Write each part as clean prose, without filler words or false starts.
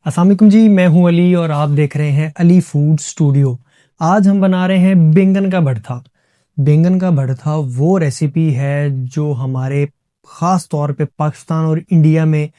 अस्सलाम वालेकुम जी, मैं हूं अली और आप देख रहे हैं अली फूड स्टूडियो। आज हम बना रहे हैं बैंगन का भरता। बैंगन का भरता वो रेसिपी है जो हमारे ख़ास तौर पे पाकिस्तान और इंडिया में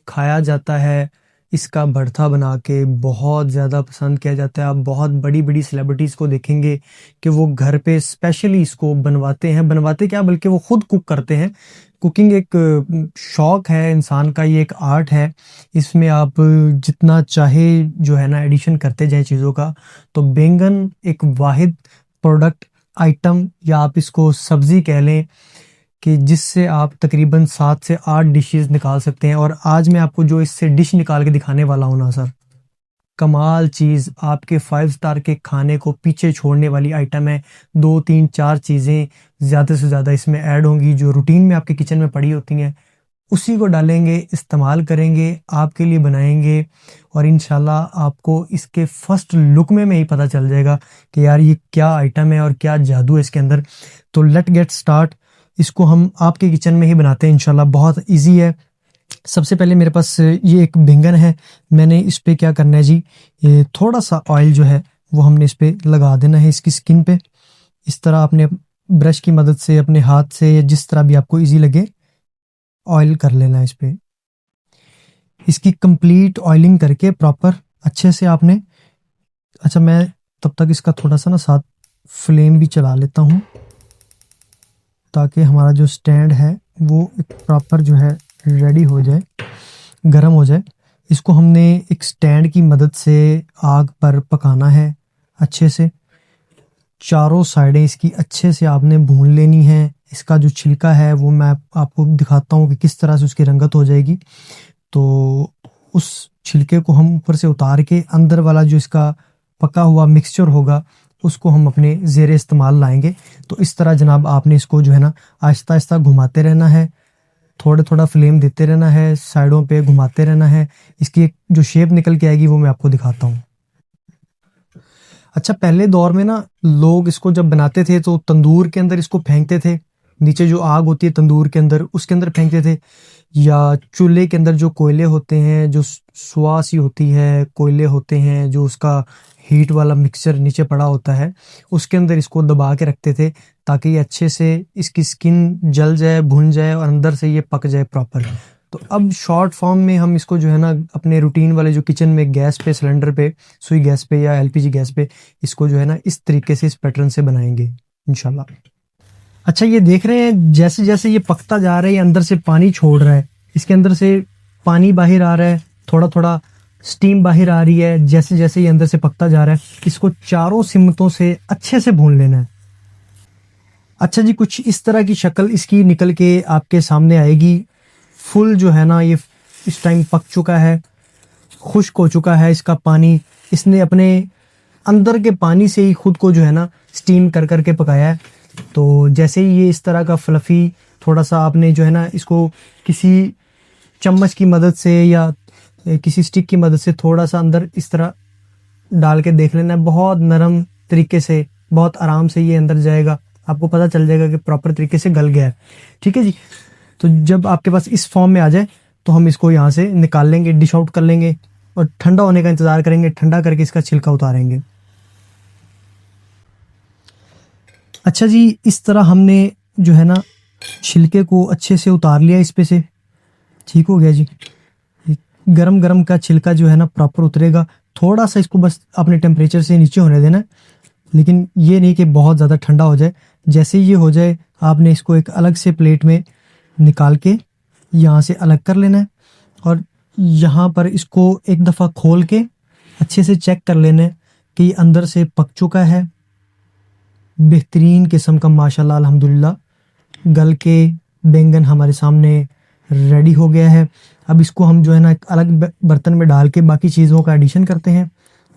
खाया जाता है। इसका भरता बना के बहुत ज़्यादा पसंद किया जाता है। आप बहुत बड़ी-बड़ी सेलिब्रिटीज़ को देखेंगे कि वो घर पे स्पेशली इसको बनवाते हैं। बनवाते क्या बल्कि वो खुद कुक करते हैं। कुकिंग एक शौक है इंसान का, ये एक आर्ट है। इसमें आप जितना चाहे जो है ना एडिशन करते जाएँ चीज़ों का। तो बैंगन एक वाहिद प्रोडक्ट आइटम या आप इसको सब्ज़ी कह लें कि जिससे आप तकरीबन 7 से 8 डिशेस निकाल सकते हैं। और आज मैं आपको जो इससे डिश निकाल के दिखाने वाला हूँ ना सर, कमाल चीज़, आपके 5 स्टार के खाने को पीछे छोड़ने वाली आइटम है। 2, 3, 4 चीज़ें ज़्यादा से ज़्यादा इसमें ऐड होंगी जो रूटीन में आपके किचन में पड़ी होती हैं। उसी को डालेंगे, इस्तेमाल करेंगे, आपके लिए बनाएँगे और इंशाल्लाह आपको इसके फर्स्ट लुक में ही पता चल जाएगा कि यार ये क्या आइटम है और क्या जादू है इसके अंदर। तो लेट गेट स्टार्ट। इसको हम आपके किचन में ही बनाते हैं इंशाल्लाह, बहुत ईज़ी है। सबसे पहले मेरे पास ये एक बैंगन है। मैंने इस पे क्या करना है जी, ये थोड़ा-सा ऑयल जो है वो हमने इस पे लगा देना है इसकी स्किन पे। इस तरह अपने ब्रश की मदद से, अपने हाथ से या जिस तरह भी आपको ईज़ी लगे ऑयल कर लेना है इस पे। इसकी कंप्लीट ऑयलिंग करके प्रॉपर अच्छे से आपने, अच्छा मैं तब तक इसका थोड़ा-सा ना साथ फ्लेम भी चला लेता हूँ ताकि हमारा जो स्टैंड है वो एक प्रॉपर जो है रेडी हो जाए, गरम हो जाए। इसको हमने एक स्टैंड की मदद से आग पर पकाना है अच्छे से। चारों साइडें इसकी अच्छे से आपने भून लेनी है। इसका जो छिलका है वो मैं आपको दिखाता हूँ कि किस तरह से उसकी रंगत हो जाएगी। तो उस छिलके को हम ऊपर से उतार के अंदर वाला जो इसका पका हुआ मिक्सचर होगा उसको हम अपने ज़ेरे इस्तेमाल लाएंगे। तो इस तरह जनाब आपने इसको जो है ना आहिस्ता आहिस्ता घुमाते रहना है, थोड़ा थोड़ा फ्लेम देते रहना है, साइडों पे घुमाते रहना है। इसकी एक जो शेप निकल के आएगी वो मैं आपको दिखाता हूँ। अच्छा, पहले दौर में ना लोग इसको जब बनाते थे तो तंदूर के अंदर इसको फेंकते थे। नीचे जो आग होती है तंदूर के अंदर उसके अंदर फेंकते थे, या चूल्हे के अंदर जो कोयले होते हैं, जो सुआ सी होती है, कोयले होते हैं जो उसका हीट वाला मिक्सचर नीचे पड़ा होता है, उसके अंदर इसको दबा के रखते थे ताकि ये अच्छे से इसकी स्किन जल जाए, भुन जाए और अंदर से ये पक जाए प्रॉपर। तो अब शॉर्ट फॉर्म में हम इसको जो है ना अपने रूटीन वाले जो किचन में गैस पे, सिलेंडर पे, सुई गैस पे या एलपीजी गैस पे इसको जो है ना इस तरीके से, इस पैटर्न से बनाएंगे इंशाल्लाह। अच्छा, ये देख रहे हैं जैसे जैसे ये पकता जा रहा है ये अंदर से पानी छोड़ रहा है, इसके अंदर से पानी बाहर आ रहा है, थोड़ा थोड़ा स्टीम बाहर आ रही है जैसे जैसे ये अंदर से पकता जा रहा है। इसको चारों सिमतों से अच्छे से भून लेना है। अच्छा जी, कुछ इस तरह की शक्ल इसकी निकल के आपके सामने आएगी। फुल जो है ना ये इस टाइम पक चुका है, खुश्क हो चुका है इसका पानी। इसने अपने अंदर के पानी से ही खुद को जो है ना स्टीम कर करके पकाया है। तो जैसे ही ये इस तरह का फ्लफी, थोड़ा सा आपने जो है ना इसको किसी चम्मच की मदद से या किसी स्टिक की मदद से थोड़ा सा अंदर इस तरह डाल के देख लेना है। बहुत नरम तरीके से, बहुत आराम से ये अंदर जाएगा, आपको पता चल जाएगा कि प्रॉपर तरीके से गल गया है। ठीक है जी। तो जब आपके पास इस फॉर्म में आ जाए तो हम इसको यहाँ से निकाल लेंगे, डिश आउट कर लेंगे और ठंडा होने का इंतज़ार करेंगे। ठंडा करके इसका छिलका उतारेंगे। अच्छा जी, इस तरह हमने जो है ना छिलके को अच्छे से उतार लिया इस पे से। ठीक हो गया जी। गरम गरम का छिलका जो है ना प्रॉपर उतरेगा। थोड़ा सा इसको बस अपने टेम्परेचर से नीचे होने देना है, लेकिन ये नहीं कि बहुत ज़्यादा ठंडा हो जाए। जैसे ही ये हो जाए आपने इसको एक अलग से प्लेट में निकाल के यहाँ से अलग कर लेना है और यहाँ पर इसको एक दफ़ा खोल के अच्छे से चेक कर लेना है कि ये अंदर से पक चुका है। बेहतरीन किस्म का माशाल्लाह अल्हम्दुलिल्लाह गल के बैंगन हमारे सामने रेडी हो गया है। अब इसको हम जो है ना एक अलग बर्तन में डाल के बाकी चीज़ों का एडिशन करते हैं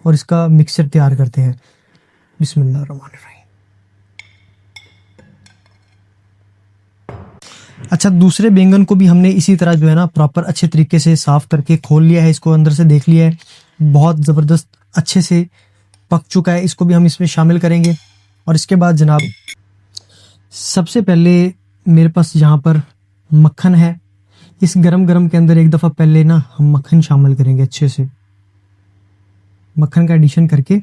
और इसका मिक्सचर तैयार करते हैं। बिस्मिल्लाहिर्रहमानिर्रहीम। अच्छा, दूसरे बैंगन को भी हमने इसी तरह जो है ना प्रॉपर अच्छे तरीके से साफ़ करके खोल लिया है, इसको अंदर से देख लिया है, बहुत ज़बरदस्त अच्छे से पक चुका है। इसको भी हम इसमें शामिल करेंगे। और इसके बाद जनाब सबसे पहले मेरे पास यहाँ पर मक्खन है। इस गरम गरम के अंदर एक दफ़ा पहले ना हम मक्खन शामिल करेंगे अच्छे से। मक्खन का एडिशन करके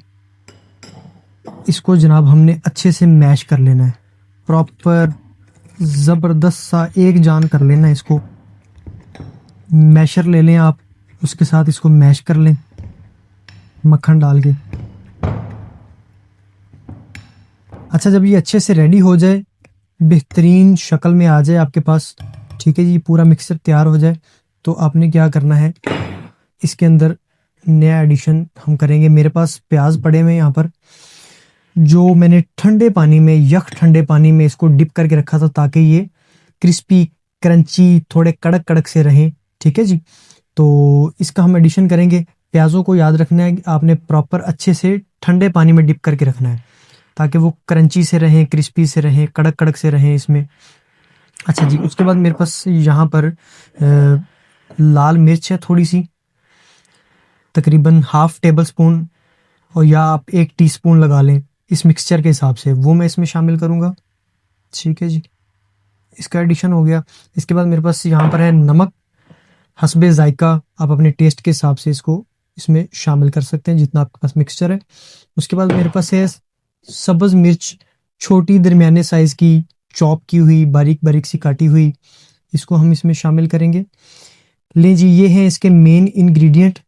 इसको जनाब हमने अच्छे से मैश कर लेना है, प्रॉपर ज़बरदस्त सा एक जान कर लेना है इसको। मैशर ले लें आप, उसके साथ इसको मैश कर लें मक्खन डाल के। अच्छा, जब ये अच्छे से रेडी हो जाए, बेहतरीन शक्ल में आ जाए आपके पास, ठीक है जी, पूरा मिक्सचर तैयार हो जाए, तो आपने क्या करना है, इसके अंदर नया एडिशन हम करेंगे। मेरे पास प्याज पड़े हुए हैं यहाँ पर, जो मैंने ठंडे पानी में, ठंडे पानी में इसको डिप करके रखा था ताकि ये क्रिस्पी क्रंची थोड़े कड़क कड़क से रहें, ठीक है जी। तो इसका हम एडिशन करेंगे। प्याज़ों को याद रखना है, आपने प्रॉपर अच्छे से ठंडे पानी में डिप करके रखना है ताकि वो क्रंची से रहें, क्रिस्पी से रहें, कड़क कड़क से रहें इसमें। अच्छा जी, उसके बाद मेरे पास यहाँ पर लाल मिर्च है थोड़ी सी, तकरीबन हाफ टेबल स्पून, और या आप 1 टीस्पून लगा लें इस मिक्सचर के हिसाब से, वो मैं इसमें शामिल करूँगा, ठीक है जी। इसका एडिशन हो गया। इसके बाद मेरे पास यहाँ पर है नमक, हस्बे जायका, आप अपने टेस्ट के हिसाब से इसको इसमें शामिल कर सकते हैं जितना आपके पास मिक्सचर है। उसके बाद मेरे पास है सब्ज़ मिर्च, छोटी दरमियाने साइज़ की, चॉप की हुई, बारीक बारीक सी काटी हुई, इसको हम इसमें शामिल करेंगे। लें जी, ये हैं इसके मेन इंग्रेडिएंट,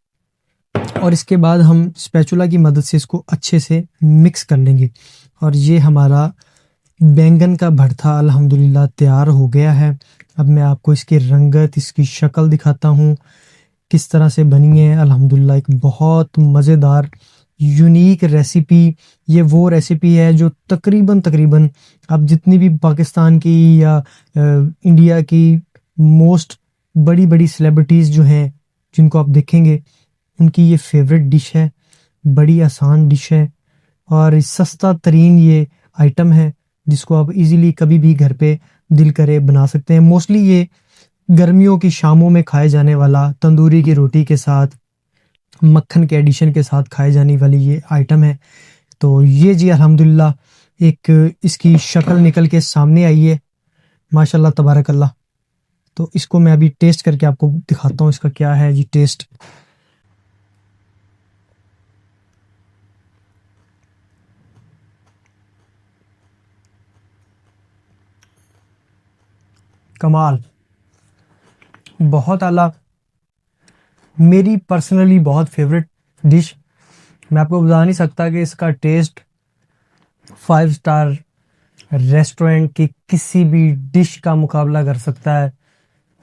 और इसके बाद हम स्पैचुला की मदद से इसको अच्छे से मिक्स कर लेंगे, और ये हमारा बैंगन का भरथा अल्हम्दुलिल्लाह तैयार हो गया है। अब मैं आपको इसकी रंगत, इसकी शक्ल दिखाता हूँ किस तरह से बनी है। अल्हम्दुलिल्लाह एक बहुत मज़ेदार यूनिक रेसिपी, ये वो रेसिपी है जो तकरीबन आप जितनी भी पाकिस्तान की या इंडिया की मोस्ट बड़ी बड़ी सेलिब्रिटीज़ जो हैं, जिनको आप देखेंगे, उनकी ये फेवरेट डिश है। बड़ी आसान डिश है और सस्ता तरीन ये आइटम है जिसको आप इजीली कभी भी घर पे दिल करे बना सकते हैं। मोस्टली ये गर्मियों की शामों में खाए जाने वाला, तंदूरी की रोटी के साथ, मक्खन के एडिशन के साथ खाए जाने वाली ये आइटम है। तो ये जी अल्हम्दुलिल्लाह एक इसकी शक्ल निकल के सामने आई है, माशाल्लाह तबारक अल्लाह। तो इसको मैं अभी टेस्ट करके आपको दिखाता हूँ इसका क्या है जी टेस्ट। कमाल, बहुत आला, मेरी पर्सनली बहुत फेवरेट डिश। मैं आपको बता नहीं सकता कि इसका टेस्ट 5 स्टार रेस्टोरेंट की किसी भी डिश का मुकाबला कर सकता है।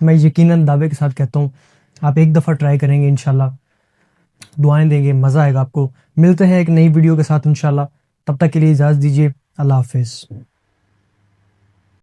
मैं यकीनन दावे के साथ कहता हूँ, आप एक दफ़ा ट्राई करेंगे इंशाल्लाह, दुआएं देंगे, मज़ा आएगा आपको। मिलते हैं एक नई वीडियो के साथ इंशाल्लाह, तब तक के लिए इजाज़त दीजिए, अल्लाह हाफिज़।